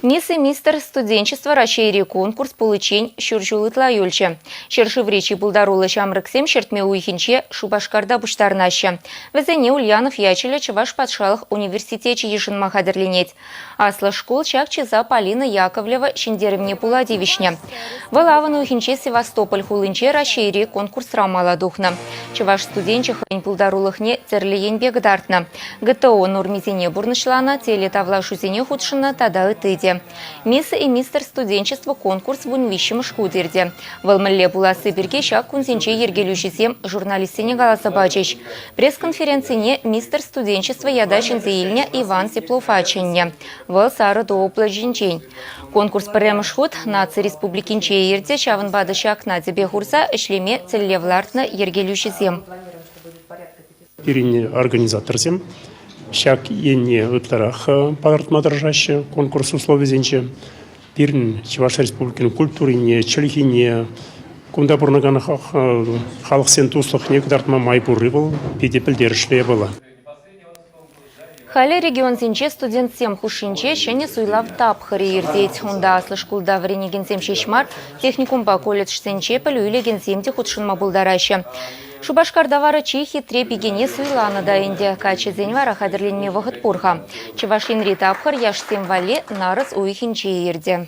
Мисс и мистер студенчества рашейри конкурс получень шуржулытла юльче. Шершив речи булдарулы шамрыксем шертме уйхинче Шубашкарда буштарнаща. Везене Ульянов ячеля Чуваш патшалых университете ешин махадерленеть. Асла школ чакче за Полина Яковлева шиндеревне Пуладивишня. Валаван уйхинче Севастополь хулынче рашейри конкурс рамала духна. Чуваш студенче хань булдарулыхне церлиен бегдартна. ГТО нормизине бурнышлана телетавла шузине худшина тада ытыде. Мисс и мистер студенчества конкурс в унвищем шкудерде. Валмелле буласы берге шак кунсенче ергелюшисем журналистине галаса бачыш. Пресс-конференцине мистер студенчества ядачен заильня Иван Теплофаченне. Вал сары доопла жинчень. Конкурс премшхуд нации республикинче ерде чавын бады шак на тебе хурса эшлеме целлевлартна ергелюшисем. Ирине организаторсем. Шак енне ытларах палартмадржаще конкурс условий зенче. Пирн Чуваш республикин культурине, чөлхине, кунда бурнаганах халық сен туслых некдартма майбуры был, педепілдерішле была. Халі регион зенче студент сем хушинче шене суйлав тапхари ердеть. Онда аслы шкулда вренегенсем шешмар техникумба колледж сенче пілюйлегенсемде худшынма булдараще. Шубашкардавара чихи трепигене суйлана да инде каче зенвара хадерленме вахыт пурха. Чувашин ритапхар яшсем вале нарыз уйхинче ерде.